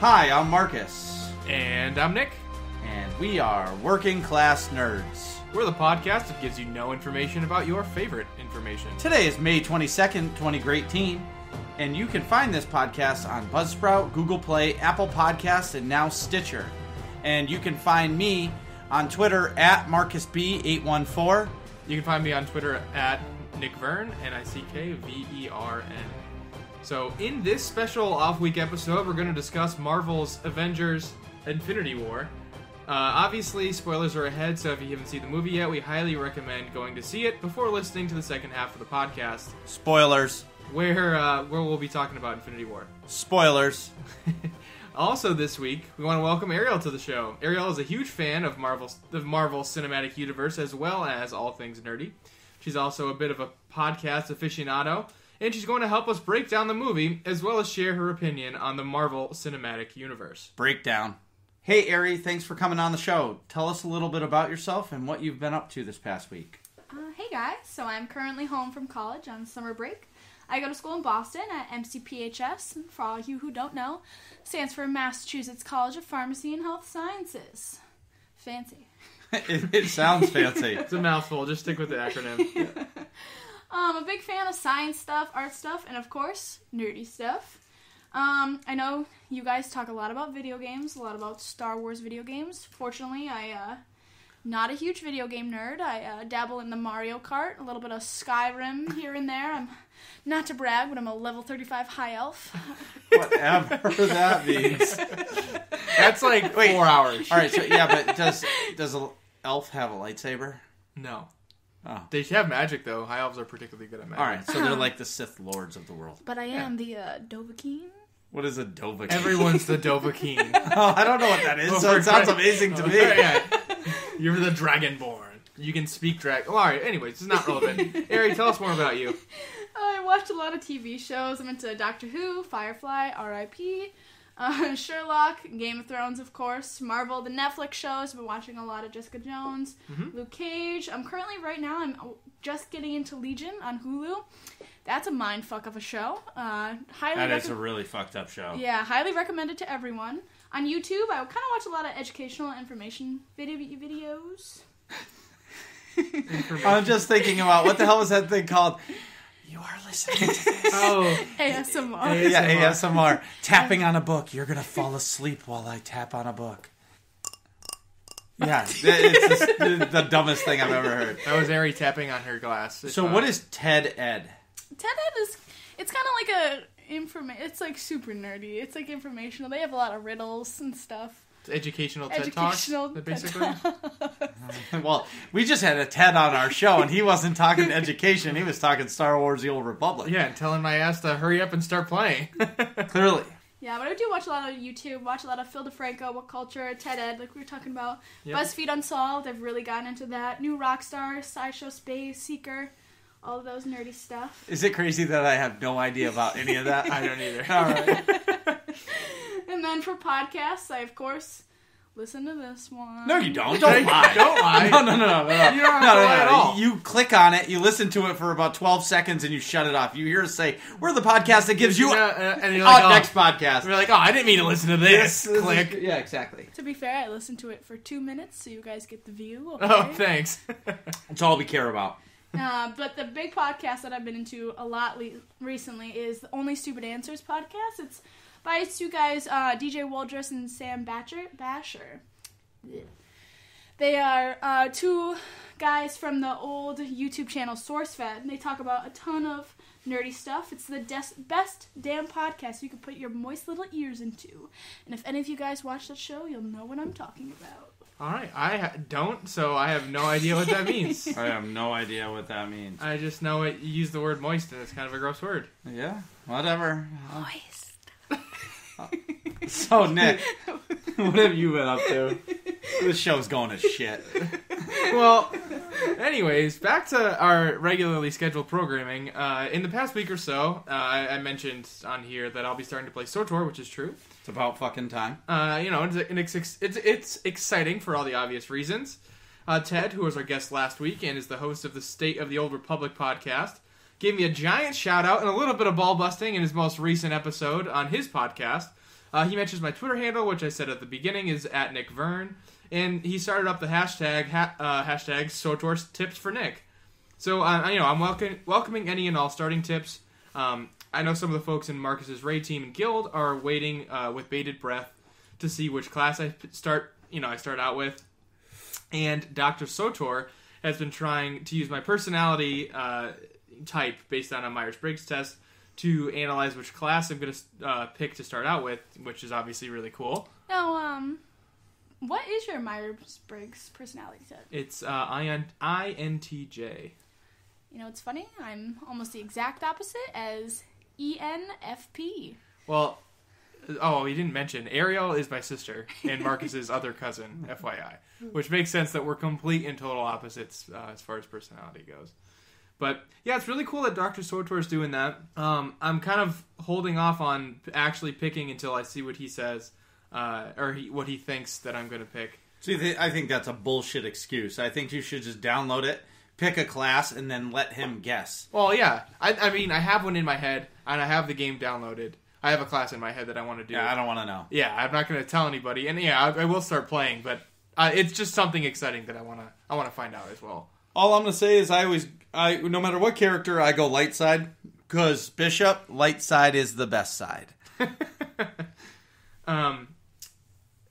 Hi, I'm Marcus. And I'm Nick. And we are Working Class Nerds. We're the podcast that gives you no information about your favorite information. Today is May 22nd, 2018, and you can find this podcast on Buzzsprout, Google Play, Apple Podcasts, and now Stitcher. And you can find me on Twitter at MarcusB814. You can find me on Twitter at Nick Vern, NickVern. So in this special off-week episode, we're going to discuss Marvel's Avengers Infinity War. Obviously, spoilers are ahead, so if you haven't seen the movie yet, we highly recommend going to see it before listening to the second half of the podcast. Spoilers. Where we'll be talking about Infinity War. Spoilers. Also this week, we want to welcome Ariel to the show. Ariel is a huge fan of the Marvel Cinematic Universe, as well as all things nerdy. She's also a bit of a podcast aficionado, and she's going to help us break down the movie, as well as share her opinion on the Marvel Cinematic Universe. Breakdown. Hey, Ari, thanks for coming on the show. Tell us a little bit about yourself and what you've been up to this past week. Hey guys, so I'm currently home from college on summer break. I go to school in Boston at MCPHS, and for all of you who don't know, stands for Massachusetts College of Pharmacy and Health Sciences. Fancy. It sounds fancy. It's a mouthful, just stick with the acronym. I'm a big fan of science stuff, art stuff, and of course, nerdy stuff. I know you guys talk a lot about video games, a lot about Star Wars video games. Fortunately, not a huge video game nerd. I dabble in the Mario Kart, a little bit of Skyrim here and there. I'm not to brag, but I'm a level 35 high elf. Whatever that means. That's like 4 hours. All right, so yeah, but does an elf have a lightsaber? No. Oh. They have magic, though. High elves are particularly good at magic. All right, so they're like the Sith Lords of the world. But I am the Dovahkiin. What is a Dovahkiin? Everyone's the Dovahkiin. Oh, I don't know what that is, so it sounds amazing to me. Yeah. You're the Dragonborn. You can speak dragon. Well, all right, anyways, this is not relevant. Ari, tell us more about you. I watch a lot of TV shows. I'm into Doctor Who, Firefly, R.I.P., Sherlock, Game of Thrones, of course, Marvel, the Netflix shows. I've been watching a lot of Jessica Jones, Luke Cage. I'm just getting into Legion on Hulu. That's a mindfuck of a show. That is a really fucked up show. Yeah, highly recommended to everyone. On YouTube, I kind of watch a lot of educational information videos. I'm just thinking about what the hell was that thing called? You are listening to this. Oh. ASMR. Yeah, ASMR. Tapping on a book. You're going to fall asleep while I tap on a book. Yeah, it's just the dumbest thing I've ever heard. That was Ari tapping on her glass. So what is TED Ed? TED Ed it's kind of like it's like super nerdy. It's like informational. They have a lot of riddles and stuff. It's educational TED Talks, basically. Well, we just had a TED on our show, and he wasn't talking education. He was talking Star Wars: The Old Republic. Yeah, and telling my ass to hurry up and start playing. Clearly. Yeah, but I do watch a lot of YouTube, watch a lot of Phil DeFranco, What Culture, TED Ed, like we were talking about. Yep. BuzzFeed Unsolved, I've really gotten into that. New Rockstar, SciShow Space, Seeker, all of those nerdy stuff. Is it crazy that I have no idea about any of that? I don't either. All right. And then for podcasts, I, of course, listen to this one. No, you don't. Don't lie. Don't lie. No. You don't have to lie at all. You click on it, you listen to it for about 12 seconds, and you shut it off. You hear us say, we're the podcast that gives you and you're like, next podcast. You're like, I didn't mean to listen to this. Click. Yeah, exactly. To be fair, I listened to it for 2 minutes, so you guys get the view. Okay? Oh, thanks. That's all we care about. But the big podcast that I've been into a lot recently is the Only Stupid Answers podcast. It's by two guys, DJ Waldrus and Sam Basher. They are two guys from the old YouTube channel SourceFed, and they talk about a ton of nerdy stuff. It's the best damn podcast you can put your moist little ears into. And if any of you guys watch that show, you'll know what I'm talking about. All right, I don't, so I have no idea what that means. I have no idea what that means. I just know you use the word moist, and it's kind of a gross word. Yeah, whatever. Moist. So, Nick, what have you been up to? This show's going to shit. Well, anyways, back to our regularly scheduled programming. In the past week or so, I mentioned on here that I'll be starting to play SWTOR, which is true. It's about fucking time. It's exciting for all the obvious reasons. Ted, who was our guest last week and is the host of the State of the Old Republic podcast, gave me a giant shout out and a little bit of ball busting in his most recent episode on his podcast. He mentions my Twitter handle, which I said at the beginning is @NickVern, and he started up the hashtag SOTOR Tips for Nick. So I'm welcoming any and all starting tips. I know some of the folks in Marcus's raid team and guild are waiting with bated breath to see which class I start out with, and Dr. Sotor has been trying to use my personality type based on a Myers-Briggs test to analyze which class I'm going to pick to start out with, which is obviously really cool. Now, what is your Myers-Briggs personality type? It's INTJ. You know, it's funny. I'm almost the exact opposite as ENFP. Well, you didn't mention Ariel is my sister and Marcus's other cousin, FYI, which makes sense that we're complete and total opposites as far as personality goes. But yeah, it's really cool that Dr. Sotor is doing that. I'm kind of holding off on actually picking until I see what he says, what he thinks that I'm going to pick. See, I think that's a bullshit excuse. I think you should just download it, pick a class, and then let him guess. Well, yeah. I mean, I have one in my head, and I have the game downloaded. I have a class in my head that I want to do. Yeah, I don't want to know. Yeah, I'm not going to tell anybody. And yeah, I will start playing, but it's just something exciting that I want to find out as well. All I'm going to say is no matter what character, I go light side, because Bishop, light side is the best side.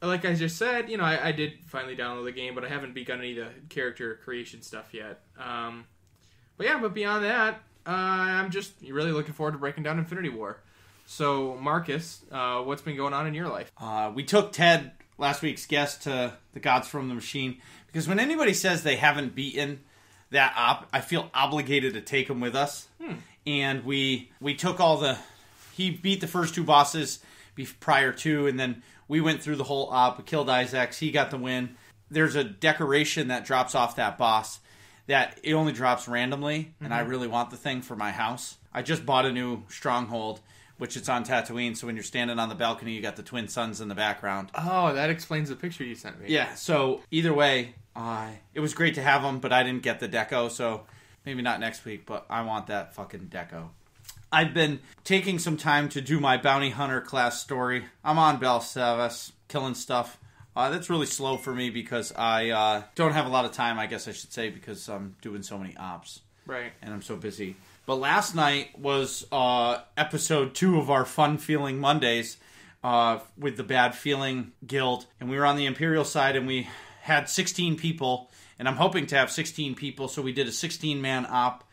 Like I just said, I did finally download the game, but I haven't begun any of the character creation stuff yet. But beyond that, I'm just really looking forward to breaking down Infinity War. So, Marcus, what's been going on in your life? We took Ted, last week's guest, to the Gods from the Machine, because when anybody says they haven't beaten that op, I feel obligated to take him with us. And we took he beat the first two bosses prior to, and then we went through the whole op, we killed Isaacs, he got the win. There's a decoration that drops off that boss that it only drops randomly, and I really want the thing for my house. I just bought a new stronghold, which it's on Tatooine, so when you're standing on the balcony, you got the twin suns in the background. Oh, that explains the picture you sent me. Yeah, so either way, it was great to have them, but I didn't get the deco, so maybe not next week, but I want that fucking deco. I've been taking some time to do my bounty hunter class story. I'm on Bel Savas, killing stuff. That's really slow for me because I don't have a lot of time, I guess I should say, because I'm doing so many ops. Right. And I'm so busy. But last night was episode 2 of our Fun Feeling Mondays with the Bad Feeling Guild. And we were on the Imperial side, and we had 16 people. And I'm hoping to have 16 people, so we did a 16-man op.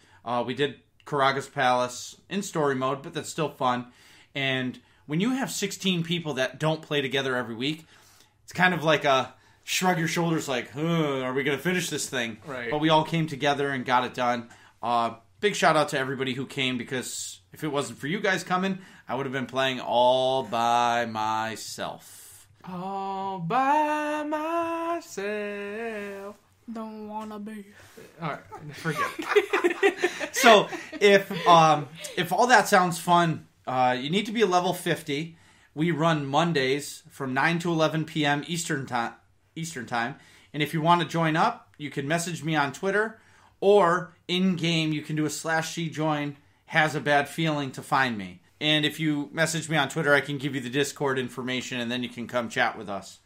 We did Karaga's Palace in story mode, but that's still fun. And when you have 16 people that don't play together every week, it's kind of like a shrug your shoulders like, are we going to finish this thing? Right. But we all came together and got it done. Big shout out to everybody who came, because if it wasn't for you guys coming, I would have been playing all by myself. All by myself. Don't wanna be. All right, forget it. So if all that sounds fun, you need to be a level 50. We run Mondays from 9 to 11 p.m. Eastern time. And if you want to join up, you can message me on Twitter, or in-game you can do a /C join has a bad feeling to find me. And if you message me on Twitter, I can give you the Discord information, and then you can come chat with us.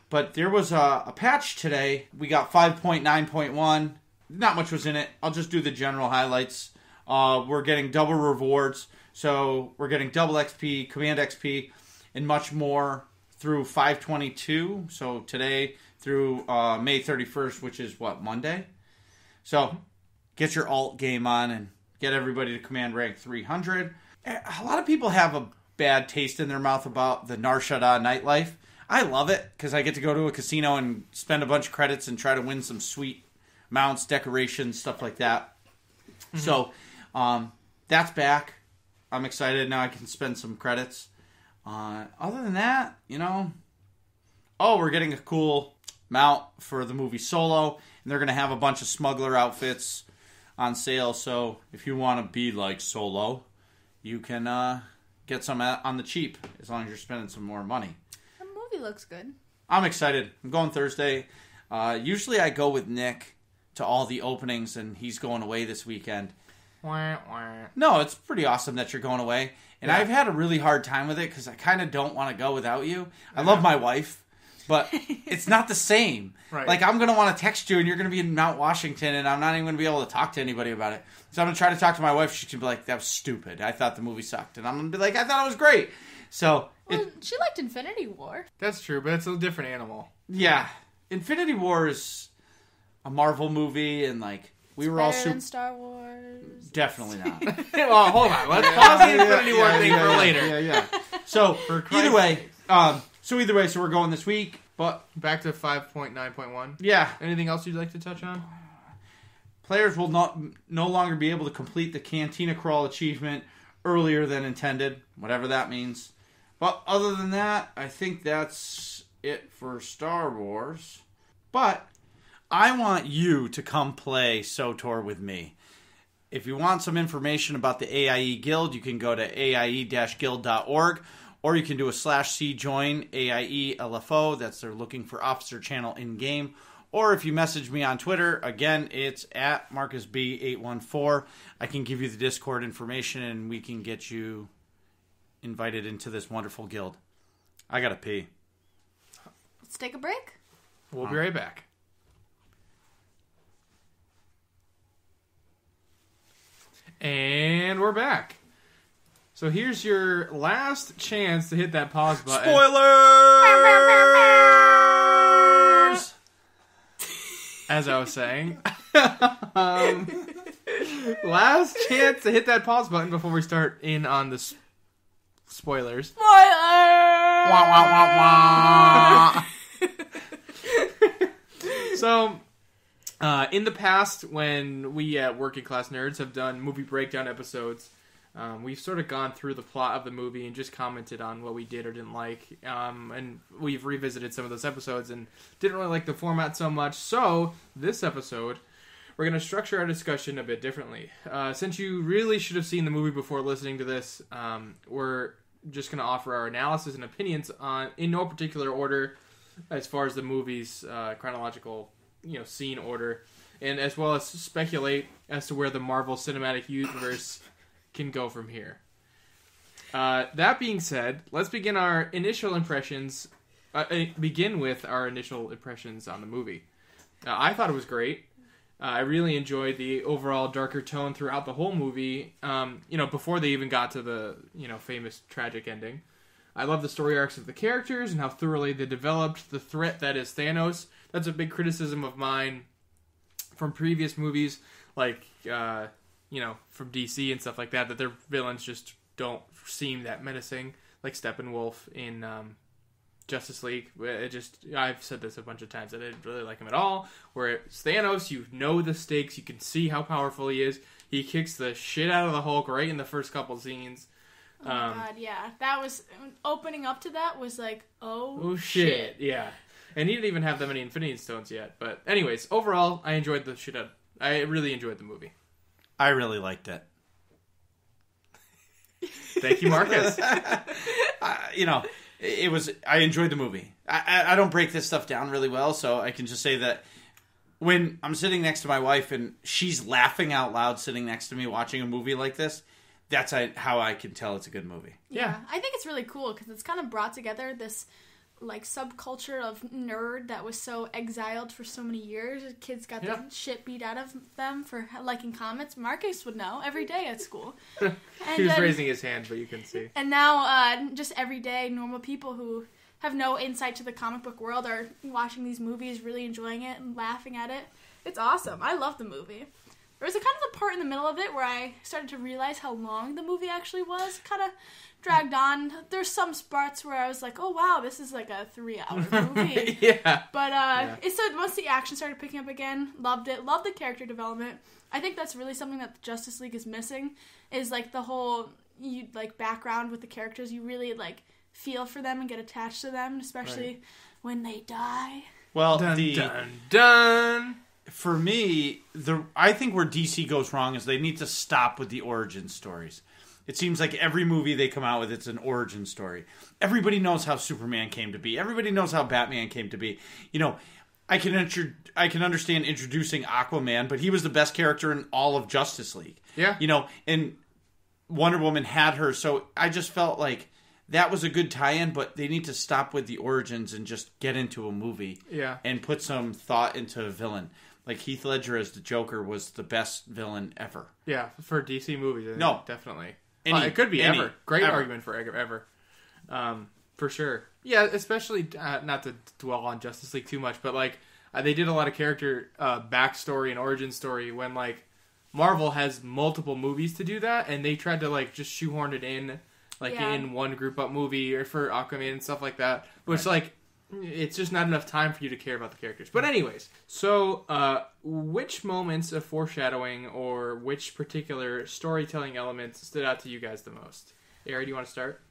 But there was a patch today. We got 5.9.1. Not much was in it. I'll just do the general highlights. We're getting double rewards. So we're getting double XP, command XP, and much more through 5/22. So today through May 31st, which is Monday? So get your alt game on and get everybody to command rank 300. A lot of people have a bad taste in their mouth about the Nar Shaddaa nightlife. I love it because I get to go to a casino and spend a bunch of credits and try to win some sweet mounts, decorations, stuff like that. Mm-hmm. So that's back. I'm excited. Now I can spend some credits. Other than that, we're getting a cool mount for the movie Solo, and they're going to have a bunch of smuggler outfits on sale. So if you want to be like Solo, you can get some on the cheap as long as you're spending some more money. It looks good. I'm excited. I'm going Thursday. Usually I go with Nick to all the openings, and he's going away this weekend. Wah, wah. No, it's pretty awesome that you're going away. And I've had a really hard time with it because I kind of don't want to go without you. I love my wife, but it's not the same. Right. Like, I'm going to want to text you, and you're going to be in Mount Washington, and I'm not even going to be able to talk to anybody about it. So I'm going to try to talk to my wife. She's going to be like, that was stupid. I thought the movie sucked. And I'm going to be like, I thought it was great. So, Well, she liked Infinity War. That's true, but it's a different animal. yeah. Infinity War is a Marvel movie, and, like, we were all Better super... than Star Wars. Definitely not. Well, hold on. Let's pause the Infinity War thing for later. Yeah. So, either way, so we're going this week, but Back to 5.9.1. yeah, Anything else you'd like to touch on? players will no longer be able to complete the Cantina Crawl achievement earlier than intended, whatever that means. But other than that, I think that's it for Star Wars. But I want you to come play SWTOR with me. If you want some information about the AIE Guild, you can go to aie-guild.org, or you can do a /C join AIE LFO. That's they're looking for officer channel in game. Or if you message me on Twitter, again, it's at MarcusB814. I can give you the Discord information, and we can get you invited into this wonderful guild. I gotta pee. Let's take a break. We'll be right back. And we're back. So here's your last chance to hit that pause button. Spoilers! As I was saying. Last chance to hit that pause button before we start in on the spoilers. Spoiler! Wah, wah, wah, wah. So, in the past, when we at Working Class Nerds have done movie breakdown episodes, we've sort of gone through the plot of the movie and just commented on what we did or didn't like. And we've revisited some of those episodes and didn't really like the format so much. So, this episode, we're going to structure our discussion a bit differently. Since you really should have seen the movie before listening to this, we're just going to offer our analysis and opinions on, in no particular order, as far as the movie's chronological, scene order, and as well as speculate as to where the Marvel Cinematic Universe can go from here. That being said, let's begin our initial impressions. Begin with our initial impressions on the movie. I thought it was great. I really enjoyed the overall darker tone throughout the whole movie. Before they even got to the famous tragic ending. I love the story arcs of the characters and how thoroughly they developed the threat that is Thanos. That's a big criticism of mine from previous movies, like, from DC and stuff like that their villains just don't seem that menacing, like Steppenwolf in Justice League. I've said this a bunch of times, I didn't really like him at all, where it's Thanos, you know the stakes, you can see how powerful he is. He kicks the shit out of the Hulk right in the first couple scenes. Oh my god, yeah. That was... Opening up to that was like, oh shit. Yeah. And he didn't even have that many Infinity Stones yet. But anyways, overall, I enjoyed the shit out. I really enjoyed the movie. I really liked it. Thank you, Marcus. It was... I enjoyed the movie. I don't break this stuff down really well, so I can just say that when I'm sitting next to my wife and she's laughing out loud sitting next to me watching a movie like this, that's how I can tell it's a good movie. Yeah. I think it's really cool because it's kind of brought together this like subculture of nerd that was so exiled for so many years. Kids got the shit beat out of them for liking comics. Marcus would know every day at school. He was raising his hand, but you couldn't see. And now just everyday normal people who have no insight to the comic book world are watching these movies, really enjoying it and laughing at it. It's awesome. I love the movie. There was a kind of a part in the middle of it where I started to realize how long the movie actually was. Kind of dragged on. There's some parts where I was like, oh wow, this is like a 3-hour movie. Yeah. But it said once the action started picking up again, loved it. Loved the character development. I think that's really something that the Justice League is missing, is like the whole background with the characters. You really like feel for them and get attached to them, especially when they die. Well, dun. For me, I think where DC goes wrong is they need to stop with the origin stories. It seems like every movie they come out with, it's an origin story. Everybody knows how Superman came to be. Everybody knows how Batman came to be. I can understand introducing Aquaman, but he was the best character in all of Justice League. Yeah. And Wonder Woman had her, so I just felt like that was a good tie-in, but they need to stop with the origins and just get into a movie. Yeah. And put some thought into a villain. Like Heath Ledger as the Joker was the best villain ever. Yeah, for DC movies. No. Definitely. It could be ever. Great ever. argument for ever. For sure. Yeah, especially, not to dwell on Justice League too much, but they did a lot of character backstory and origin story when Marvel has multiple movies to do that, and they tried to just shoehorn it in in one group up movie or for Aquaman and stuff like that, which it's just not enough time for you to care about the characters. But anyways, so which moments of foreshadowing or which particular storytelling elements stood out to you guys the most? Ari, do you want to start?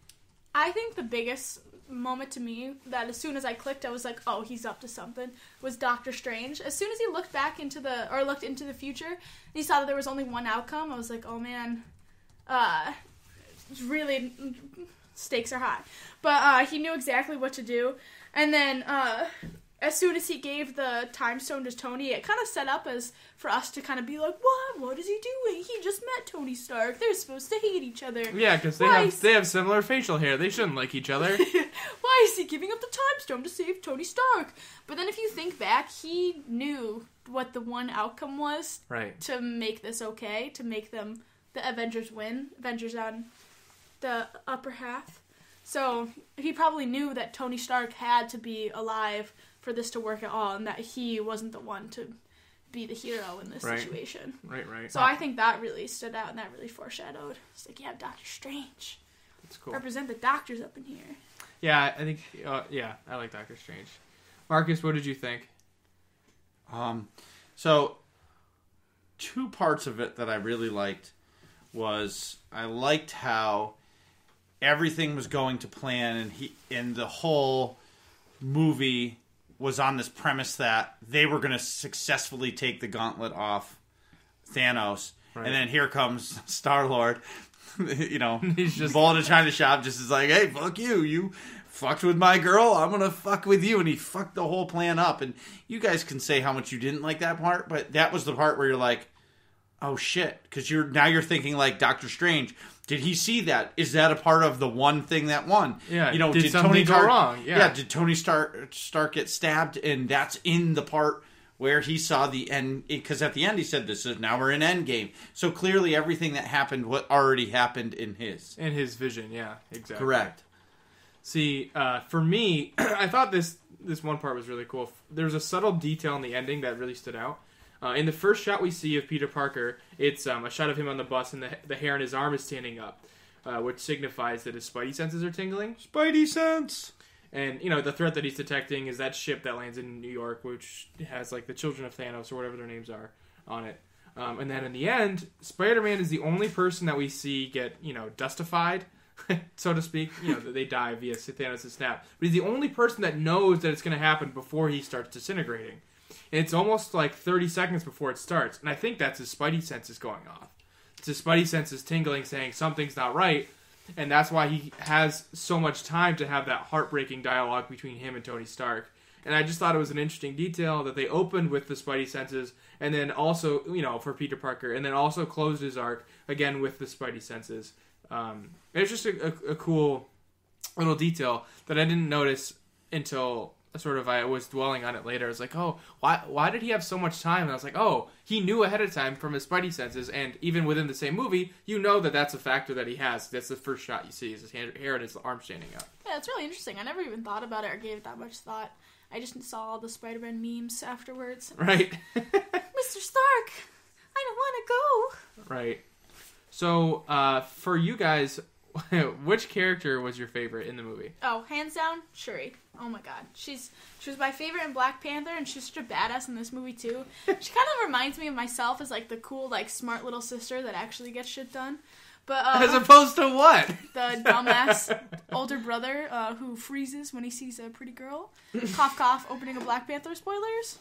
I think the biggest moment to me that as soon as I clicked, I was like, oh, he's up to something, was Doctor Strange. As soon as he looked looked into the future, and he saw that there was only one outcome, I was like, oh man, really, stakes are high. But he knew exactly what to do. And then as soon as he gave the time stone to Tony, it kind of set up as for us to kind of be like, what is he doing? He just met Tony Stark. They're supposed to hate each other. Yeah, because they have similar facial hair. They shouldn't like each other. Why is he giving up the time stone to save Tony Stark? But then if you think back, he knew what the one outcome was to make this okay, to make them the Avengers win. Avengers on the upper half. So he probably knew that Tony Stark had to be alive for this to work at all, and that he wasn't the one to be the hero in this situation. Right. So I think that really stood out, and that really foreshadowed. It's like, yeah, Doctor Strange. That's cool. Represent the doctors up in here. Yeah, I think, I like Doctor Strange. Marcus, what did you think? So, two parts of it that I really liked was I liked how everything was going to plan, and the whole movie was on this premise that they were going to successfully take the gauntlet off Thanos, and then here comes Star-Lord, he's just Bull in a China shop, just is like, hey, fuck you, you fucked with my girl, I'm going to fuck with you, and he fucked the whole plan up, and you guys can say how much you didn't like that part, but that was the part where you're like, oh shit, because you're thinking like Doctor Strange. Did he see that? Is that a part of the one thing that won? Yeah. Did something go wrong? Yeah. Did Tony Stark get stabbed? And that's in the part where he saw the end. Because at the end he said, now we're in Endgame. So clearly everything that happened, what already happened in his. In his vision, yeah. Exactly. Correct. See, for me, I thought this one part was really cool. There's a subtle detail in the ending that really stood out. In the first shot we see of Peter Parker, it's a shot of him on the bus, and the hair on his arm is standing up, which signifies that his spidey senses are tingling. Spidey sense! And, the threat that he's detecting is that ship that lands in New York, which has, the Children of Thanos, or whatever their names are, on it. And then in the end, Spider-Man is the only person that we see get, dustified, so to speak. They die via Thanos' snap. But he's the only person that knows that it's going to happen before he starts disintegrating. And it's almost 30 seconds before it starts. And I think that's his spidey senses going off. It's his spidey senses tingling, saying something's not right. And that's why he has so much time to have that heartbreaking dialogue between him and Tony Stark. And I just thought it was an interesting detail that they opened with the spidey senses, and then also, for Peter Parker, and then also closed his arc, again, with the spidey senses. It's just a cool little detail that I didn't notice until I was dwelling on it later. I was like, oh, why did he have so much time? And I was like, oh, he knew ahead of time from his spidey senses, and even within the same movie, that that's a factor that he has. That's the first shot you see, is his hair and his arm standing up. Yeah, it's really interesting. I never even thought about it or gave it that much thought. I just saw all the Spider-Man memes afterwards. Right. Mr. Stark, I don't want to go. Right. So, for you guys, which character was your favorite in the movie? Oh, hands down, Shuri. Oh my god. She was my favorite in Black Panther, and she's such a badass in this movie too. She kind of reminds me of myself as the cool, smart little sister that actually gets shit done. But as opposed to what? The dumbass older brother who freezes when he sees a pretty girl. Cough, cough, opening a Black Panther spoilers.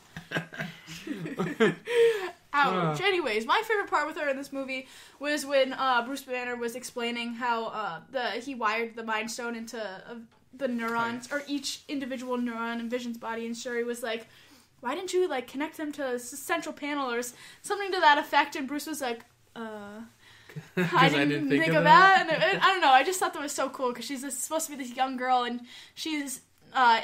Ouch. Anyways, my favorite part with her in this movie was when Bruce Banner was explaining how he wired the Mind Stone into the neurons, or each individual neuron in Vision's body, and Shuri was like, why didn't you, like, connect them to a central panel or something to that effect? And Bruce was like, I didn't think of that. And I don't know, I just thought that was so cool, because she's supposed to be this young girl, and she's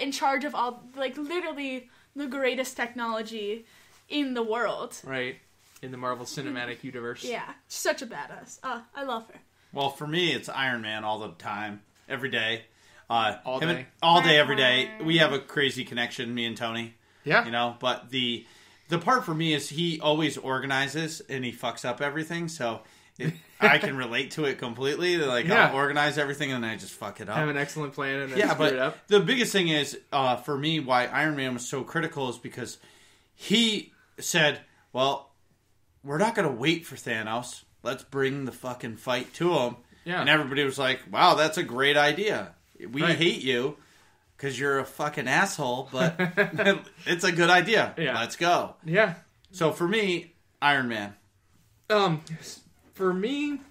in charge of all, like, literally the greatest technology in the world. Right. In the Marvel Cinematic Universe. Yeah. Such a badass. I love her. Well, for me, it's Iron Man all the time. Every day. All day. All day, every day. We have a crazy connection, me and Tony. Yeah. You know, but the part for me is he always organizes and he fucks up everything, so I can relate to it completely. Like, I'll organize everything and then I just fuck it up. Have an excellent plan and then screw it up. The biggest thing is, for me, why Iron Man was so critical is because he said, well, we're not going to wait for Thanos. Let's bring the fucking fight to him. Yeah. And everybody was like, wow, that's a great idea. We hate you because you're a fucking asshole, but it's a good idea. Yeah. Let's go. Yeah. So for me, Iron Man. For me,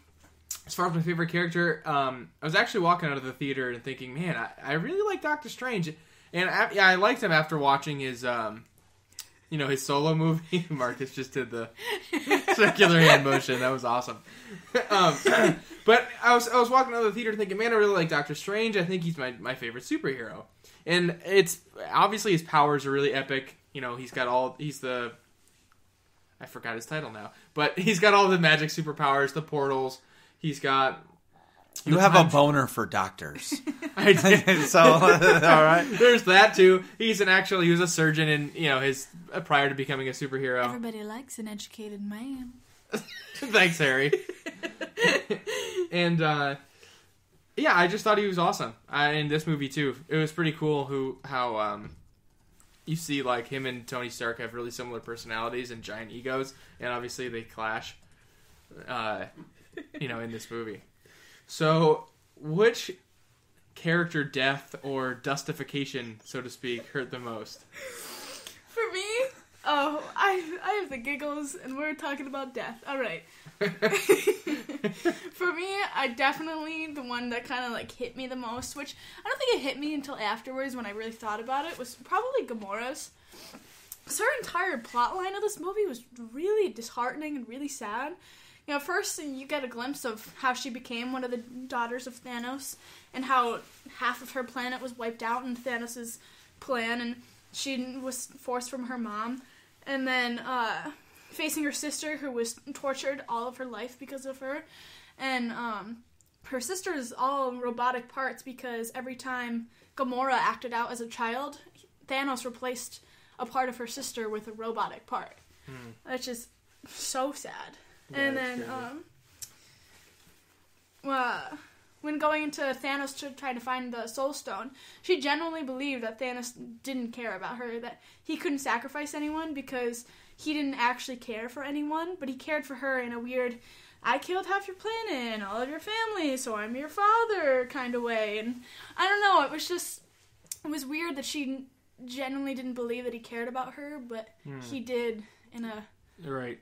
as far as my favorite character, I was actually walking out of the theater and thinking, man, I really like Doctor Strange. And I liked him after watching his, his solo movie. Marcus just did the circular hand motion. That was awesome. But I was walking out of the theater thinking, man, I really like Doctor Strange. I think he's my favorite superhero. And it's obviously his powers are really epic. You know, he's the, I forgot his title now, but he's got all the magic superpowers, the portals. He's got. You have a boner for doctors. I did. So, all right. There's that too. He was a surgeon in, his prior to becoming a superhero. Everybody likes an educated man. Thanks, Harry. And I just thought he was awesome in this movie too. It was pretty cool how you see like him and Tony Stark have really similar personalities and giant egos, and obviously they clash. In this movie. So, which character death or dustification, so to speak, hurt the most? For me, I have the giggles, and we're talking about death. All right. For me, the one that kind of like hit me the most, which I don't think it hit me until afterwards when I really thought about it, was probably Gamora's. So her entire plot line of this movie was really disheartening and really sad. First you get a glimpse of how she became one of the daughters of Thanos, and how half of her planet was wiped out in Thanos' plan, and she was forced from her mom. And then facing her sister, who was tortured all of her life because of her. And her sister is all robotic parts, because every time Gamora acted out as a child, Thanos replaced a part of her sister with a robotic part. That's just so sad. Yeah, and then, when going into Thanos to try to find the Soul Stone, she genuinely believed that Thanos didn't care about her, that he couldn't sacrifice anyone because he didn't actually care for anyone, but he cared for her in a weird, I killed half your planet and all of your family, so I'm your father kind of way. And I don't know, it was weird that she genuinely didn't believe that he cared about her, but he did in a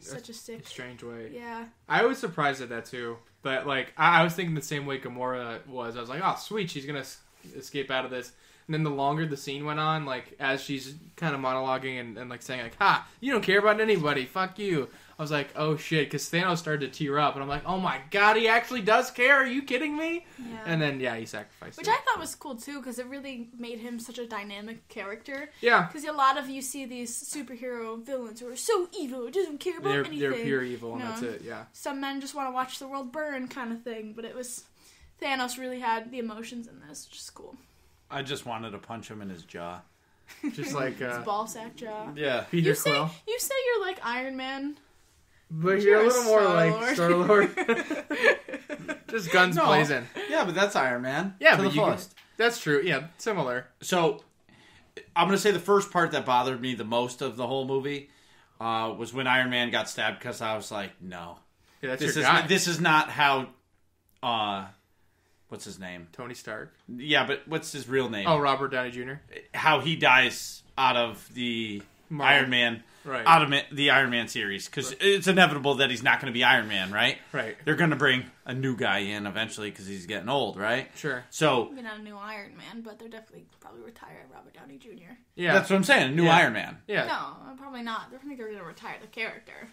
such a sick, strange way. Yeah. I was surprised at that too. But like, I was thinking the same way Gamora was. I was like, oh, sweet, she's gonna escape out of this. And then the longer the scene went on, like as she's kind of monologuing and like saying like, "Ha, you don't care about anybody. Fuck you." I was like, oh shit, because Thanos started to tear up, and I'm like, oh my god, he actually does care. Are you kidding me? Yeah. And then he sacrificed. Which I thought was cool too, because it really made him such a dynamic character. Yeah. Because a lot of you see these superhero villains who are so evil, doesn't care about anything. They're pure evil, and that's it. Yeah. Some men just want to watch the world burn, kind of thing. But Thanos really had the emotions in this, which is cool. I just wanted to punch him in his jaw. Just like his ball sack jaw. Yeah. Peter Quill. You say you're like Iron Man. But you're a little more like Star-Lord. Just guns blazing. Yeah, but that's Iron Man. Yeah, to but the fullest. That's true. Yeah, similar. So, I'm going to say the first part that bothered me the most of the whole movie was when Iron Man got stabbed, because I was like, no. Yeah, that's your guy. This is not how... what's his name? Tony Stark. Yeah, but what's his real name? Oh, Robert Downey Jr. How he dies out of the Iron Man out of the Iron Man series because it's inevitable that he's not going to be Iron Man, right? Right. They're going to bring a new guy in eventually because he's getting old, right? Sure. So Maybe not a new Iron Man, but they're definitely probably retire Robert Downey Jr. Yeah. that's what I'm saying. A new Iron Man. Yeah. No, probably not. I think they're going to retire the character.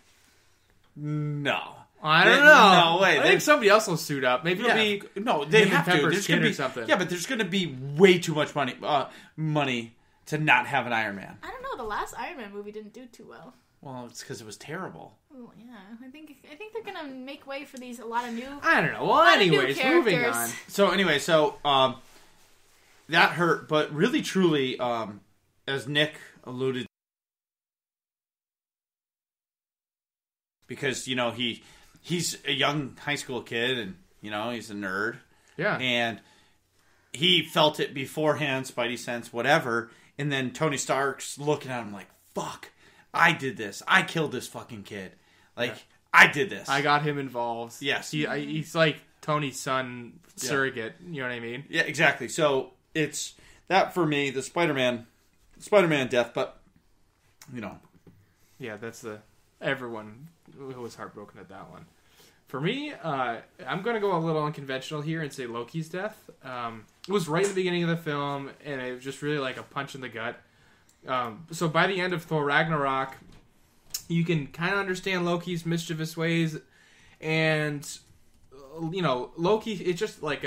No. I don't know. No way. I think somebody else will suit up. Maybe it'll be no. They Jim have to. Pepper's There's kid gonna or be something. Yeah, but there's going to be way too much money to not have an Iron Man. I don't know. The last Iron Man movie didn't do too well. Well, it's because it was terrible. Oh yeah, I think they're gonna make way for a lot of new. I don't know. Well, anyways, moving on. So anyway, that hurt, but really, truly, as Nick alluded, because he's a young high school kid, and he's a nerd, Yeah. and he felt it beforehand, Spidey sense, whatever, and then Tony Stark's looking at him like, "Fuck, I did this. I killed this fucking kid. I did this. I got him involved. Yes. He's like Tony's son surrogate. You know what I mean? Yeah, exactly. So it's that for me, the Spider-Man death, but Yeah, that's everyone was heartbroken at that one. For me, I'm going to go a little unconventional here and say Loki's death. It was right in the beginning of the film, and it was just really like a punch in the gut. So by the end of Thor Ragnarok, you can kind of understand Loki's mischievous ways, and Loki, it's just like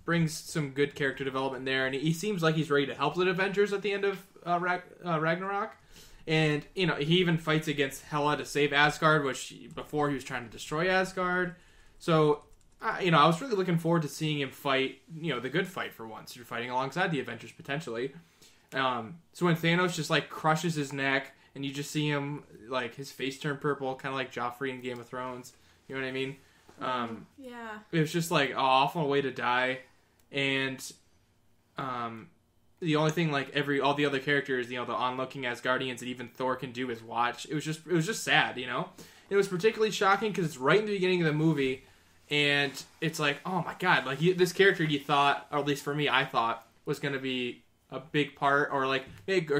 brings some good character development there, and he seems like he's ready to help the Avengers at the end of Ragnarok. And, he even fights against Hela to save Asgard, which before he was trying to destroy Asgard. So, I was really looking forward to seeing him fight, the good fight for once. You're fighting alongside the Avengers, potentially. So when Thanos just, crushes his neck, and you just see him, his face turn purple, kind of like Joffrey in Game of Thrones. You know what I mean? Yeah. It was just, an awful way to die. And, the only thing all the other characters, the onlooking Asgardians and even Thor can do is watch. It was just sad, It was particularly shocking because it's right in the beginning of the movie, and it's like, oh my god, this character you thought, or at least for me, I thought was going to be a big part, or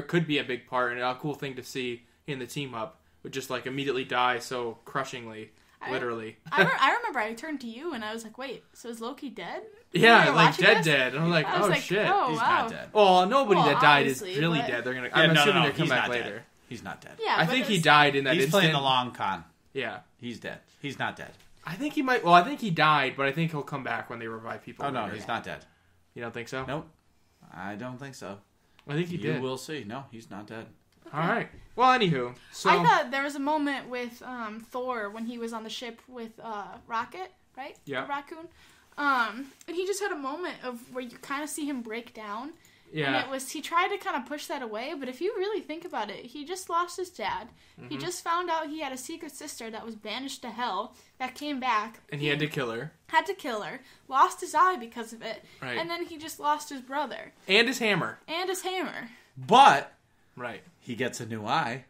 could be a big part, and a cool thing to see in the team up, would just immediately die so crushingly, literally. I remember I turned to you and I was like, wait, so is Loki dead? Yeah, dead. And I'm like, oh shit. Oh, he's wow. not dead. Well, nobody that died is obviously, really but- dead. They're gonna. Yeah, I'm assuming no, they'll come he's back not later. dead. He's not dead. Yeah, I but think he there's- died in that He's instant. playing the long con. Yeah, He's dead. He's not dead. I think he might. Well, I think he died, but I think he'll come back when they revive people. Oh no, later. he's not dead. You don't think so? Nope. I don't think so. I think he You did. will see. No, he's not dead. All right. Well, anywho, so I thought there was a moment with Thor when he was on the ship with Rocket, right? Yeah. The raccoon. And he just had a moment of where you kind of see him break down. yeah, And he tried to kind of push that away, but if you really think about it, he just lost his dad. Mm-hmm. He just found out he had a secret sister that was banished to hell, that came back. and he had to kill her Had to kill her, lost his eye because of it, Right. and then he just lost his brother and his hammer. and his hammer. But Right. he gets a new eye.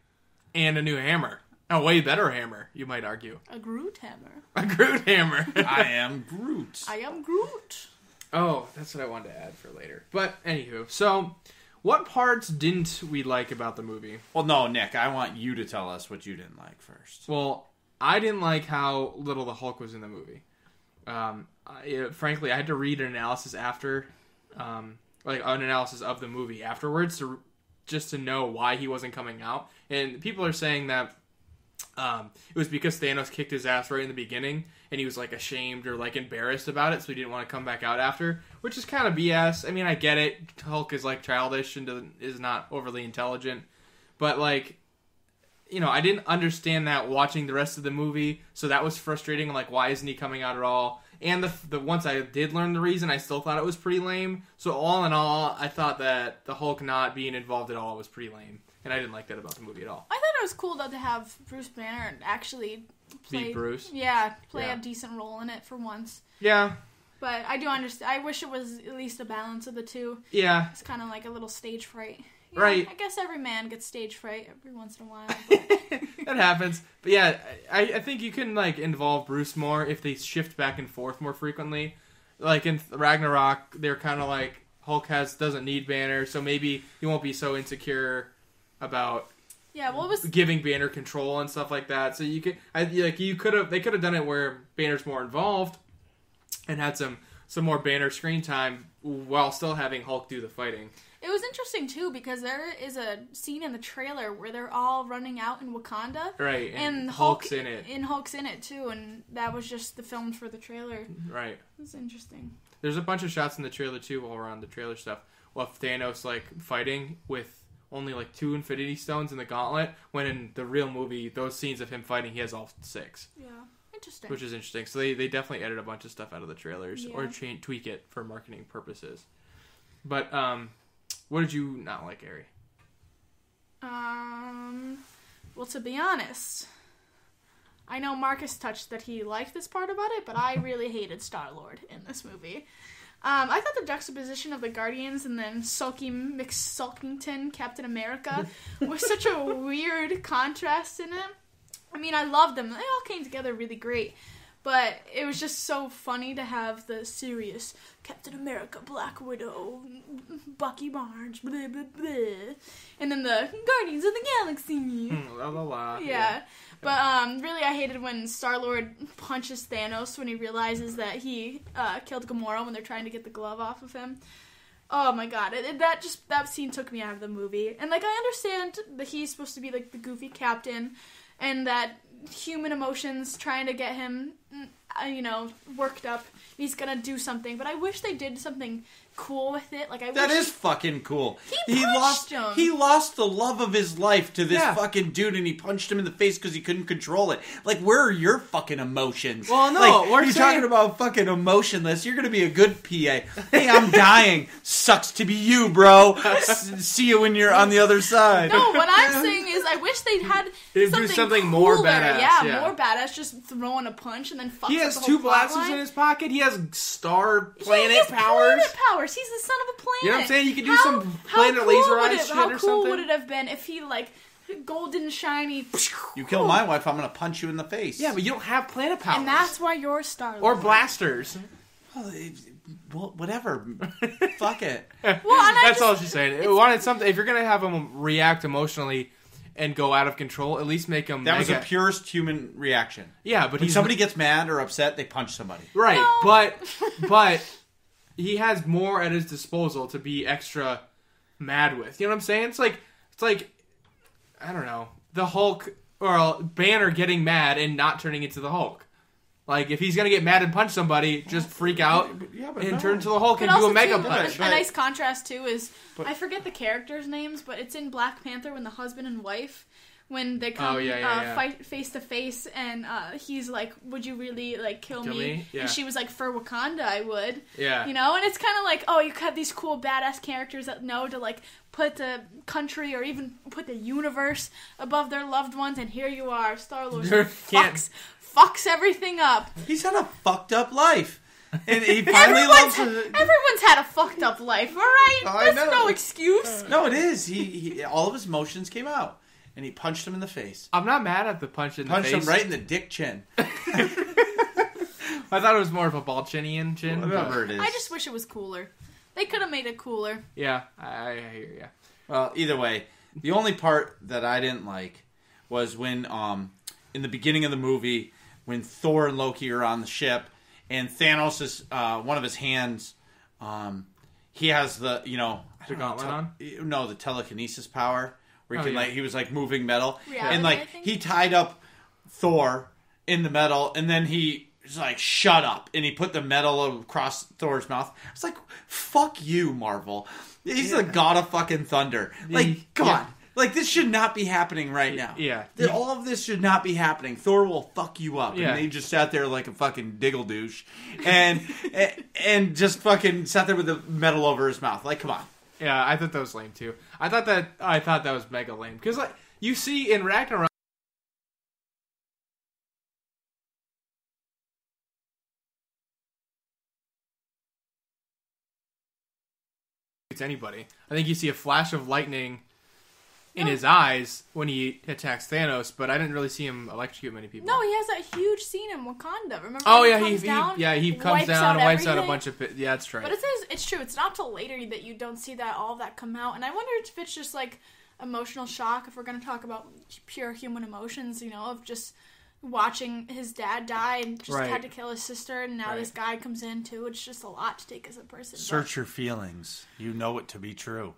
And a new hammer. A way better hammer, you might argue. A Groot hammer. A Groot hammer. I am Groot. I am Groot. Oh, that's what I wanted to add for later. But anywho, so what parts didn't we like about the movie? Well, no, Nick. I want you to tell us what you didn't like first. Well, I didn't like how little the Hulk was in the movie. Frankly, I had to read an analysis after, an analysis of the movie afterwards just to know why he wasn't coming out. And people are saying that it was because Thanos kicked his ass right in the beginning, and he was ashamed or embarrassed about it, so he didn't want to come back out after, which is kind of BS. I mean, I get it. Hulk is childish and is not overly intelligent, but I didn't understand that watching the rest of the movie, so that was frustrating. Why isn't he coming out at all? And the once I did learn the reason, I still thought it was pretty lame. So all in all, I thought that the Hulk not being involved at all was pretty lame, and I didn't like that about the movie at all. I thought it was cool though to have Bruce Banner actually play Be Bruce? Yeah, play Yeah. a decent role in it for once. Yeah, But I do understand. I wish it was at least a balance of the two. yeah, It's kind of like a little stage fright. Yeah, Right. I guess every man gets stage fright every once in a while. But that happens. But yeah, I think you can involve Bruce more if they shift back and forth more frequently. In Ragnarok, they're kind of Hulk doesn't need Banner, so maybe he won't be so insecure about what was giving Banner control and stuff like that. So they could have done it where Banner's more involved and had some more Banner screen time while still having Hulk do the fighting. It was interesting too because there is a scene in the trailer where they're all running out in Wakanda, right? And Hulk's in it, and Hulk's in it too, and that was just the film for the trailer. Right. It was interesting. There's a bunch of shots in the trailer too while we're on the trailer stuff. Well, Thanos fighting with only 2 Infinity Stones in the gauntlet, when in the real movie, those scenes of him fighting, he has all 6. Yeah, interesting. Which is interesting. So they definitely edit a bunch of stuff out of the trailers or tweak it for marketing purposes. But what did you not like, Ari? Well, to be honest, I know Marcus touched that he liked this part about it, but I really hated Star-Lord in this movie. I thought the juxtaposition of the Guardians and then Sulky McSulkington, Captain America, was such a weird contrast in it. I mean, I loved them. They all came together really great. But it was just so funny to have the serious Captain America, Black Widow, Bucky Barnes, blah, blah, blah. And then the Guardians of the Galaxy. La, la, la. Yeah. But really I hated when Star-Lord punches Thanos when he realizes that he killed Gamora when they're trying to get the glove off of him. Oh my god, that scene took me out of the movie. And I understand that he's supposed to be the goofy captain and that human emotions trying to get him, worked up. He's gonna do something, but I wish they did something cool with it. That is fucking cool. He punched him. He lost the love of his life to this fucking dude, and he punched him in the face because he couldn't control it. Where are your fucking emotions? Well, no, you're talking about fucking emotionless. You're gonna be a good PA. Hey, I'm dying. Sucks to be you, bro. See you when you're on the other side. No, what I'm saying is, I wish they'd had something cooler. more badass. Yeah, more badass. Just throwing a punch and then fucking. He has 2 blasters in his pocket. He has star planet powers. Planet powers. He's the son of a planet. You know what I'm saying? You could do some planet laser eyes shit or something. How cool would it have been if he golden shiny? You kill my wife, I'm gonna punch you in the face. Yeah, but you don't have planet powers. And that's why you're Star-Lord. Or blasters. Well, whatever. Fuck it. That's all she's saying. It wanted something. If you're gonna have him react emotionally and go out of control, at least make him. That was the purest human reaction. Yeah, but when somebody gets mad or upset, they punch somebody. Right, no. but he has more at his disposal to be extra mad with. You know what I'm saying? It's like I don't know, the Hulk or Banner getting mad and not turning into the Hulk. If he's gonna get mad and punch somebody, just freak out and turn to the Hulk and do a mega punch. A nice contrast too is I forget the characters' names, but it's in Black Panther when the husband and wife, when they come fight face to face, and he's like, "Would you really kill me?" Yeah. And she was like, "For Wakanda, I would." Yeah. And it's kind of you have these cool badass characters that know to put the country or even put the universe above their loved ones, and here you are, Star-Lord, fucks everything up. He's had a fucked up life. And he finally everyone's had a fucked up life, alright? That's no excuse. No, it is. He all of his emotions came out. And he punched him in the face. I'm not mad at the punch in the face. Punched him right in the dick chin. I thought it was more of a ball-chinian chin. Whatever it is. I just wish it was cooler. They could have made it cooler. Yeah, I hear you. Well, either way, the only part that I didn't like was when, in the beginning of the movie, when Thor and Loki are on the ship, and Thanos is, one of his hands, he has the, the gauntlet on? No, the telekinesis power. Where he was moving metal. Reality, and he tied up Thor in the metal, and then he was like, shut up. And he put the metal across Thor's mouth. It's like, fuck you, Marvel. He's the god of fucking thunder. Come on. This should not be happening right now. Yeah. All of this should not be happening. Thor will fuck you up. Yeah. And they just sat there like a fucking diggle douche. And just fucking sat there with the metal over his mouth. Come on. Yeah, I thought that was lame too. I thought that was mega lame because you see in Ragnarok, it's anybody. I think you see a flash of lightning in his eyes when he attacks Thanos, but I didn't really see him electrocute many people. No, he has that huge scene in Wakanda. Remember? Oh yeah, he comes down and wipes out a bunch of. Yeah, that's right. But it's true. It's not till later that you don't see all of that come out, and I wonder if it's just emotional shock, if we're going to talk about pure human emotions, of just watching his dad die and just had to kill his sister, and now this guy comes in too. It's just a lot to take as a person. Search your feelings. You know it to be true.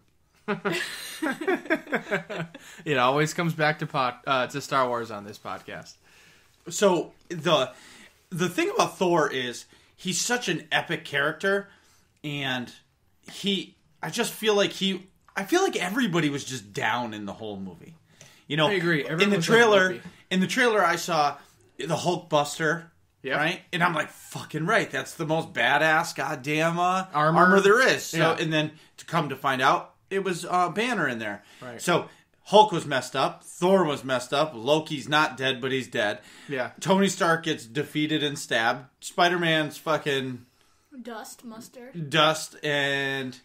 It always comes back to Star Wars on this podcast. So the thing about Thor is he's such an epic character, and I feel like everybody was just down in the whole movie. I agree. In the trailer, I saw the Hulk Buster, right? And I'm like, fucking right. That's the most badass goddamn armor there is. So, and then to come to find out, it was Banner in there. Right. So Hulk was messed up. Thor was messed up. Loki's not dead, but he's dead. Yeah. Tony Stark gets defeated and stabbed. Spider-Man's fucking dust, and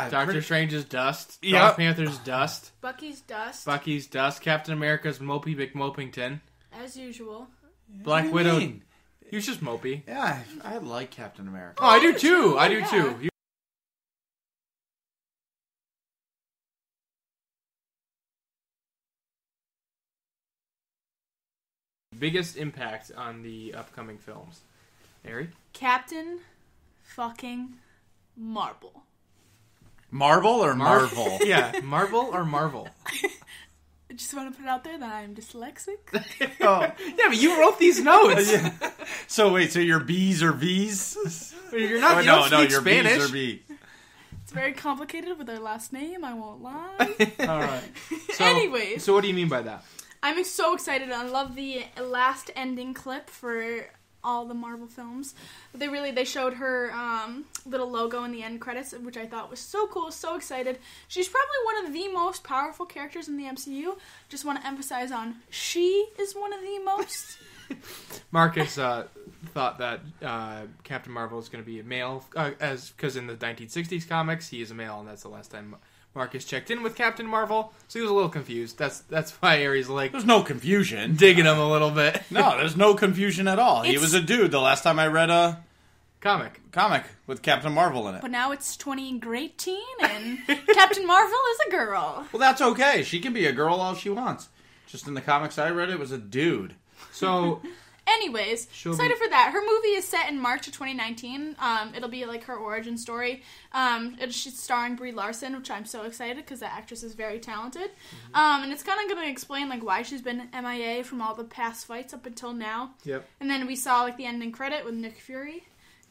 Doctor Strange's dust. Black Panther's dust. Bucky's dust. Captain America's Mopey McMopington. As usual. Black Widow. He was just mopey. Yeah, I like Captain America. Oh, I do too. Biggest impact on the upcoming films, Ari? Captain fucking Marvel. Marvel or Marvel? Yeah, Marvel or Marvel. I just want to put it out there that I'm dyslexic. Yeah, but you wrote these notes. So wait, so your B's or V's? You're not. You don't speak your Spanish. B's or B. It's very complicated with their last name. I won't lie. All right. Anyways, so what do you mean by that? I'm so excited. I love the last ending clip for all the Marvel films. They showed her little logo in the end credits, which I thought was so cool, so excited. She's probably one of the most powerful characters in the MCU. Just want to emphasize on she is one of the most. Marcus thought that Captain Marvel is going to be a male, because in the 1960s comics he is a male, and that's the last time Marcus checked in with Captain Marvel, so he was a little confused. That's why Aries like there's no confusion, digging him a little bit. No, there's no confusion at all. He was a dude the last time I read a comic with Captain Marvel in it. But now it's 2018 and Captain Marvel is a girl. Well, that's okay. She can be a girl all she wants. Just in the comics I read, it was a dude. So. Anyways, excited for that. Her movie is set in March of 2019. It'll be like her origin story. She's starring Brie Larson, which I'm so excited because that actress is very talented. Mm-hmm. And it's kind of going to explain like why she's been MIA from all the past fights up until now. Yep. And then we saw like the ending credit with Nick Fury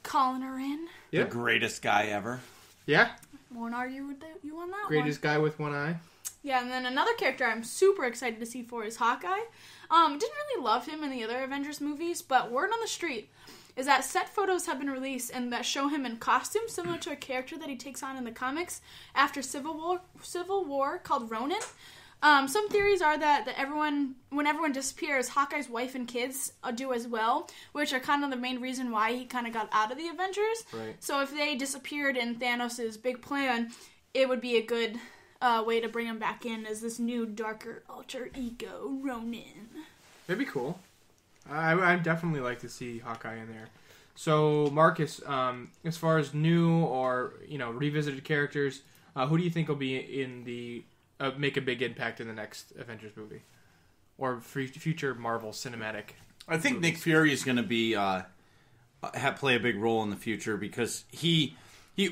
calling her in. Yep. The greatest guy ever. Yeah. Won't argue with you on that Greatest guy with one eye. Yeah, and then another character I'm super excited to see for is Hawkeye. Didn't really love him in the other Avengers movies, but word on the street is that set photos have been released and that show him in costume similar to a character that he takes on in the comics after Civil War called Ronin. Some theories are that when everyone disappears, Hawkeye's wife and kids do as well, which are kind of the main reason why he kind of got out of the Avengers. Right. So if they disappeared in Thanos' big plan, it would be a good way to bring him back in as this new, darker alter ego, Ronin. That'd be cool. I'd definitely like to see Hawkeye in there. So, Marcus, as far as new or revisited characters, who do you think will be in the make a big impact in the next Avengers movie or future Marvel cinematic? I think movies? Nick Fury is going to be play a big role in the future because he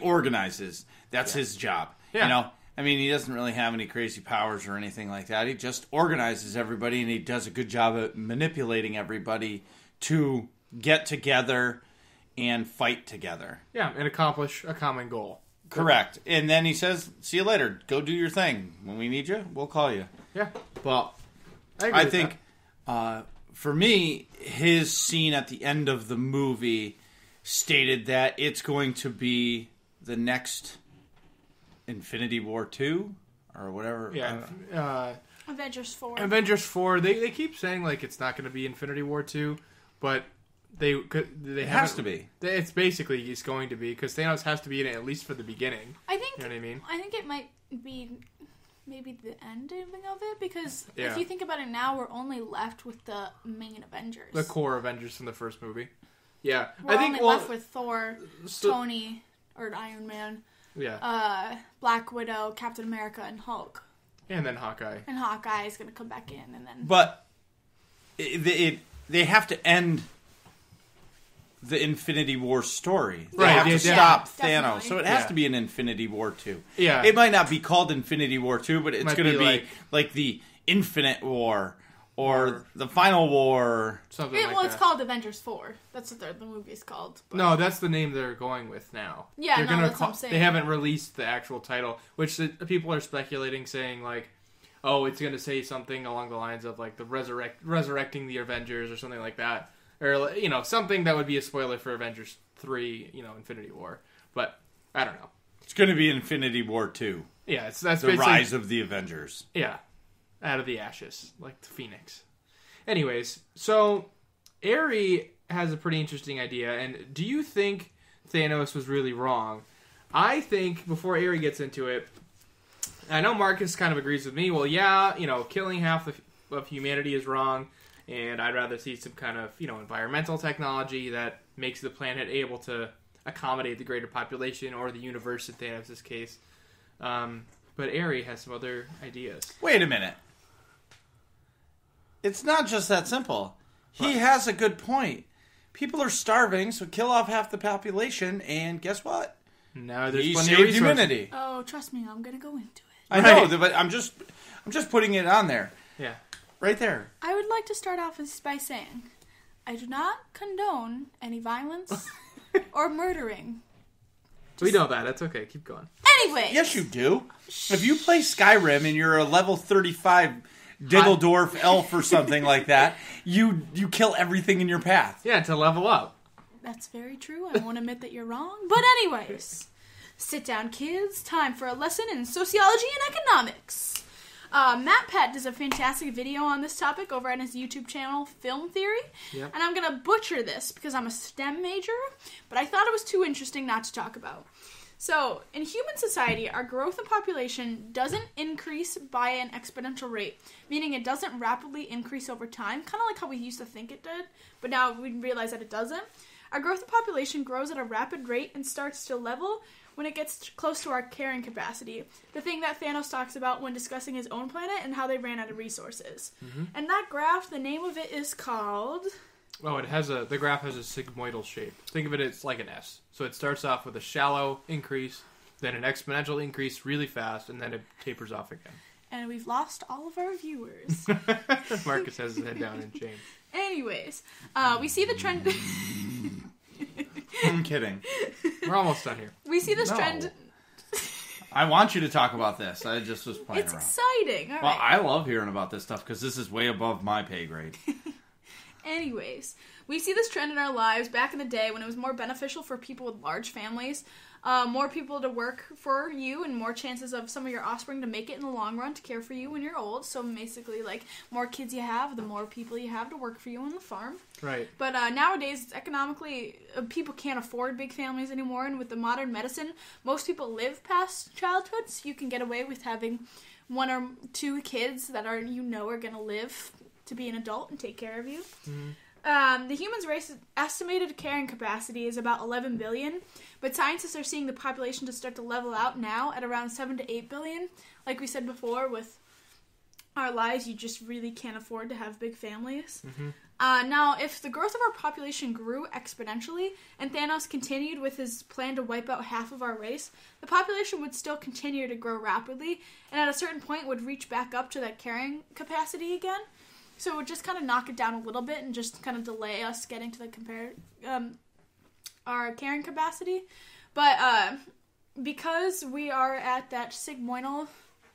organizes. That's his job. Yeah. I mean, he doesn't really have any crazy powers or anything like that. He just organizes everybody, and he does a good job at manipulating everybody to get together and fight together. Yeah, and accomplish a common goal. Correct. And then he says, see you later. Go do your thing. When we need you, we'll call you. Yeah. But I think, for me, his scene at the end of the movie stated that it's going to be the next Infinity War 2 or whatever. Yeah. Avengers 4. Avengers 4. They keep saying like it's not going to be Infinity War 2, but they has to be. It's basically it's going to be because Thanos has to be in it at least for the beginning. I think. You know what I mean? I think it might be maybe the ending of it because if you think about it now, we're only left with the main Avengers, the core Avengers from the first movie. Yeah, we're only left with Thor, Tony, or Iron Man. Yeah. Black Widow, Captain America, and Hulk. And then Hawkeye. And Hawkeye is going to come back in, and then... But they have to end the Infinity War story. They Right, have to yeah, stop definitely. Thanos. So it has Yeah. to be an Infinity War 2. Yeah. It might not be called Infinity War 2, but it's Might going to be be like the Infinite War or the Final War. Something like Well, it's that. called Avengers 4. That's what the movie's called. But... No, that's the name they're going with now. Yeah, they're no, gonna that's what I'm saying. They haven't released the actual title, which people are speculating, saying like, "Oh, it's going to say something along the lines of like the resurrecting the Avengers or something like that, or something that would be a spoiler for Avengers 3, Infinity War." But I don't know. It's going to be Infinity War 2. Yeah, that's The basically Rise of the Avengers. Yeah, out of the ashes, like the Phoenix. Anyways, so Aerie has a pretty interesting idea, and do you think Thanos was really wrong? I think, before Aerie gets into it, I know Marcus kind of agrees with me. Well, yeah, killing half of humanity is wrong, and I'd rather see some kind of, environmental technology that makes the planet able to accommodate the greater population, or the universe in Thanos' case. But Aerie has some other ideas. Wait a minute. It's not just that simple. He has a good point. People are starving, so kill off half the population, and guess what? Now there's He plenty of saved resources. humanity. Oh, trust me, I'm going to go into it. I know, but I'm just putting it on there. Yeah. Right there. I would like to start off by saying, I do not condone any violence or murdering. We know that. That's okay. Keep going. Anyway. Yes, you do. If you play Skyrim and you're a level 35 Diddledorf elf or something like that, you kill everything in your path. Yeah, to level up. That's very true. I won't admit that you're wrong. But anyways, sit down, kids. Time for a lesson in sociology and economics. Matt Pett does a fantastic video on this topic over on his YouTube channel, Film Theory. Yep. And I'm going to butcher this because I'm a STEM major, but I thought it was too interesting not to talk about. So, in human society, our growth in population doesn't increase by an exponential rate, meaning it doesn't rapidly increase over time, kind of like how we used to think it did, but now we realize that it doesn't. Our growth in population grows at a rapid rate and starts to level when it gets close to our carrying capacity, the thing that Thanos talks about when discussing his own planet and how they ran out of resources. Mm-hmm. And that graph, the name of it is called... Oh, the graph has a sigmoidal shape. Think of it as like an S. So it starts off with a shallow increase, then an exponential increase really fast, and then it tapers off again. And we've lost all of our viewers. Marcus has his head down in shame. Anyways, we see the trend... I'm kidding. We're almost done here. We see this No. trend... I want you to talk about this. I just was playing It's around. exciting. All Well, right. I love hearing about this stuff because this is way above my pay grade. Anyways, we see this trend in our lives back in the day when it was more beneficial for people with large families, more people to work for you, and more chances of some of your offspring to make it in the long run to care for you when you're old. So basically, like, more kids you have, the more people you have to work for you on the farm. Right. But nowadays, it's economically, people can't afford big families anymore, and with the modern medicine, most people live past childhood, so you can get away with having 1 or 2 kids that are going to live to be an adult and take care of you. Mm-hmm. The human race's estimated carrying capacity is about 11 billion, but scientists are seeing the population to start to level out now at around 7 to 8 billion. Like we said before, with our lives, you just really can't afford to have big families. Mm-hmm. Now, if the growth of our population grew exponentially, and Thanos continued with his plan to wipe out half of our race, the population would still continue to grow rapidly, and at a certain point would reach back up to that carrying capacity again. So it would just kind of knock it down a little bit and just kind of delay us getting to the our carrying capacity. But because we are at that sigmoidal,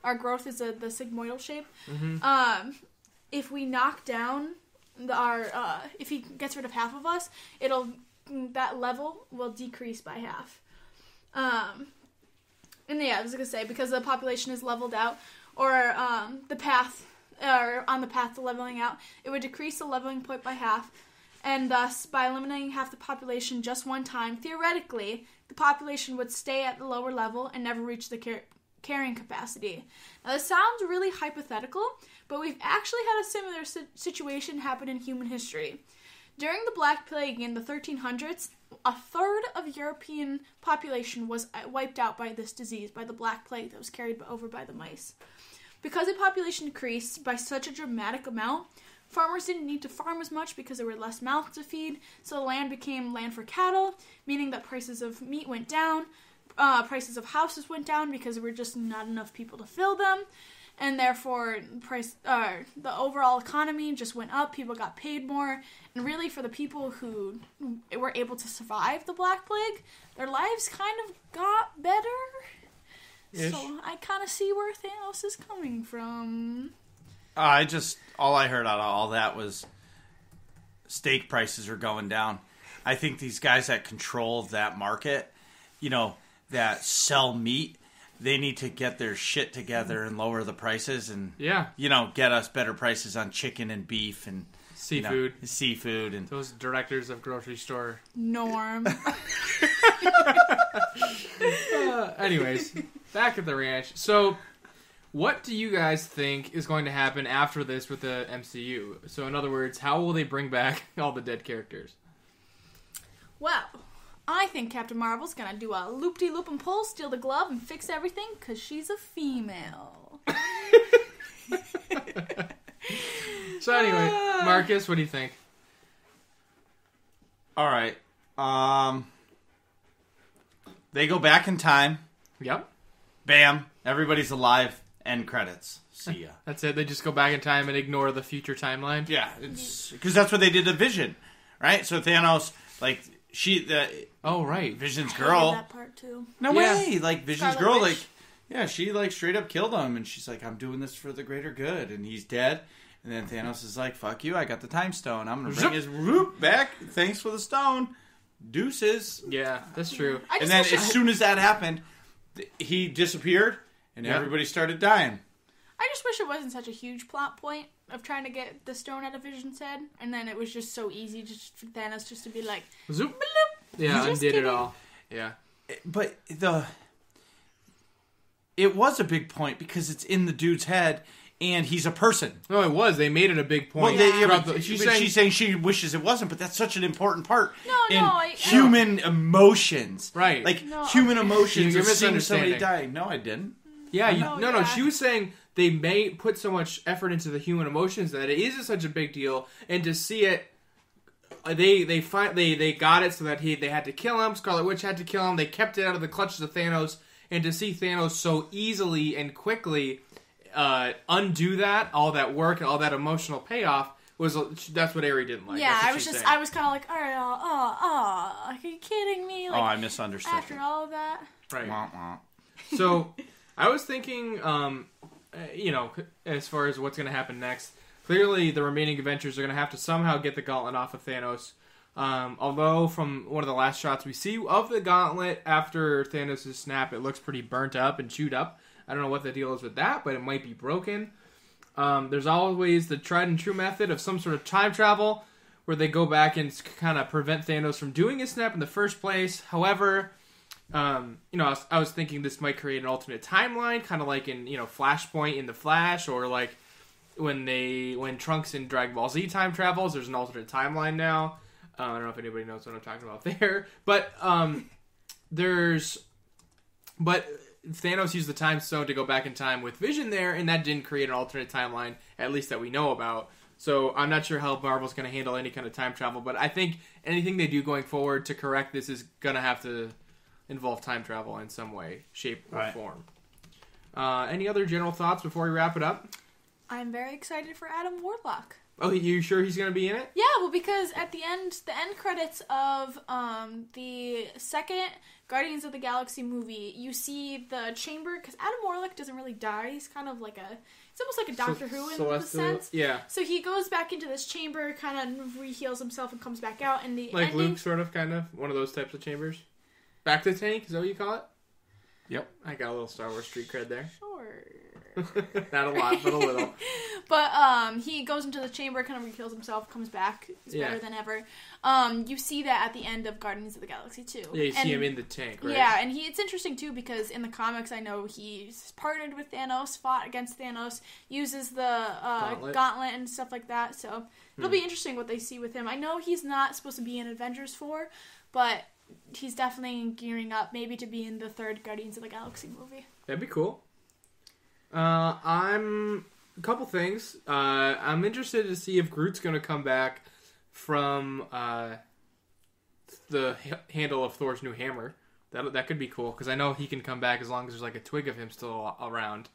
our growth is the sigmoidal shape. Mm-hmm. If we knock down if he gets rid of half of us, that level will decrease by half. And yeah, I was gonna say, because the population is leveled out, or the path. Or on the path to leveling out, it would decrease the leveling point by half, and thus, by eliminating half the population just one time, theoretically, the population would stay at the lower level and never reach the carrying capacity. Now, this sounds really hypothetical, but we've actually had a similar situation happen in human history. During the Black Plague in the 1300s, a third of European population was wiped out by this disease, by the Black Plague that was carried over by the mice. because the population increased by such a dramatic amount, farmers didn't need to farm as much because there were less mouths to feed, so the land became land for cattle, meaning that prices of meat went down, prices of houses went down because there were just not enough people to fill them, and therefore the overall economy just went up, people got paid more, and really for the people who were able to survive the Black Plague, their lives kind of got better. Ish. So I kind of see where Thanos is coming from. All I heard out of all that was steak prices are going down. I think these guys that control that market, that sell meat, they need to get their shit together and lower the prices and, get us better prices on chicken and beef and seafood. And those directors of grocery store. Norm. Anyways, back at the ranch. So, what do you guys think is going to happen after this with the MCU? So, in other words, how will they bring back all the dead characters? Well, I think Captain Marvel's gonna do a loop-de-loop and pull, steal the glove, and fix everything because she's a female. So anyway, Marcus, what do you think? all right. They go back in time. Yep. Bam. Everybody's alive. End credits. See ya. That's it. They just go back in time and ignore the future timeline. Yeah, it's because that's what they did to Vision, right? So Thanos, Oh, right. Vision's I girl. did that part too. No Yeah. way. Vision's Scarlet girl, Witch. she straight up killed him, and she's like, "I'm doing this for the greater good," and he's dead. And then Thanos is like, "Fuck you! I got the time stone. I'm gonna bring his whoop back. Thanks for the stone. Deuces." Yeah, that's true. And then as soon as that happened, he disappeared, and everybody started dying. I just wish it wasn't such a huge plot point of trying to get the stone out of Vision's head, and then it was just so easy just for Thanos just to be like, Zoop. bloop. Yeah, Just undid it kidding. all. Yeah. But it was a big point because it's in the dude's head, and he's a person. No, it was. They made it a big point. She's saying she wishes it wasn't, but that's such an important part in I- human emotions. Right. Human emotions You're of seeing somebody misunderstanding. dying. No, I didn't. Yeah, Oh, no. yeah. She was saying they may put so much effort into the human emotions that it is such a big deal, and to see it, they got it so that they had to kill him. Scarlet Witch had to kill him. They kept it out of the clutches of Thanos, and to see Thanos so easily and quickly undo that, all that work and all that emotional payoff that's what Aerie didn't like. Yeah, That's what I was kind of like, all right, are you kidding me? Like, I misunderstood. after all of that. right. Wah, wah. So, I was thinking, as far as what's going to happen next, clearly the remaining Avengers are going to have to somehow get the gauntlet off of Thanos. Although, from one of the last shots we see of the gauntlet after Thanos' snap, it looks pretty burnt up and chewed up. I don't know what the deal is with that, but it might be broken. There's always the tried and true method of some sort of time travel, where they go back and kind of prevent Thanos from doing his snap in the first place. However, I was thinking this might create an alternate timeline, kind of like in Flashpoint in the Flash, or like when Trunks in Dragon Ball Z time travels. There's an alternate timeline now. I don't know if anybody knows what I'm talking about there, but Thanos used the time stone to go back in time with Vision there, and that didn't create an alternate timeline, at least that we know about. So I'm not sure how Marvel's going to handle any kind of time travel, but I think anything they do going forward to correct this is going to have to involve time travel in some way, shape, or form. Any other general thoughts before we wrap it up? I'm very excited for Adam Warlock. Oh, you sure he's going to be in it? Yeah, well, because at the end credits of the second Guardians of the Galaxy movie, you see the chamber, because Adam Warlock doesn't really die. He's kind of like it's almost like a Doctor Who in the sense. Yeah. So he goes back into this chamber, kind of re-heals himself, and comes back out. And the Like ending, Luke, sort of, kind of, one of those types of chambers. Back to the tank, is that what you call it? Yep. I got a little Star Wars street cred there. Sure. Not a lot, but a little. But he goes into the chamber, kind of re-heals himself, comes back. He's better than ever. You see that at the end of Guardians of the Galaxy 2. Yeah, you see him in the tank, right? Yeah, and it's interesting too because in the comics, I know he's partnered with Thanos, fought against Thanos, uses the gauntlet and stuff like that. So it'll be interesting what they see with him. I know he's not supposed to be in Avengers 4, but he's definitely gearing up maybe to be in the third Guardians of the Galaxy movie. That'd be cool. I'm a couple things. I'm interested to see if Groot's going to come back from the handle of Thor's new hammer. That could be cool, because I know he can come back as long as there's like a twig of him still around.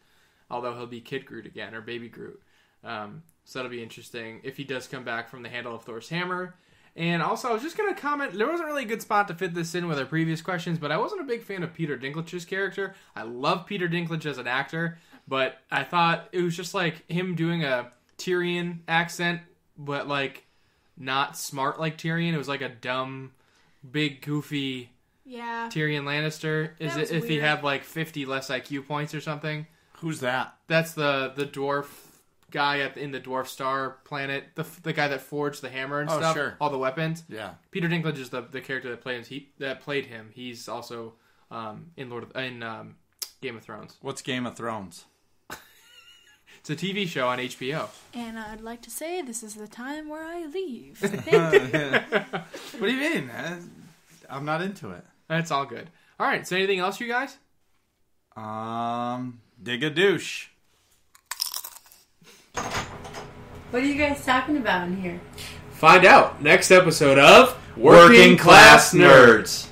Although he'll be Kid Groot again, or Baby Groot. So that'll be interesting if he does come back from the handle of Thor's hammer. And also, I was just going to comment, there wasn't really a good spot to fit this in with our previous questions, but I wasn't a big fan of Peter Dinklage's character. I love Peter Dinklage as an actor, but I thought it was just like him doing a Tyrion accent, but like not smart like Tyrion. It was like a dumb, big, goofy Tyrion Lannister. Is it if he had like 50 less IQ points or something? Who's that? That's the dwarf guy in the Dwarf Star planet, the guy that forged the hammer and stuff, sure. all the weapons. Yeah, Peter Dinklage is the character that played him. He's also in Game of Thrones. What's Game of Thrones? It's a TV show on HBO. And I'd like to say this is the time where I leave. What do you mean? I'm not into it. That's all good. All right. So anything else, you guys? Dig a douche. What are you guys talking about in here? Find out next episode of Working Class Nerds.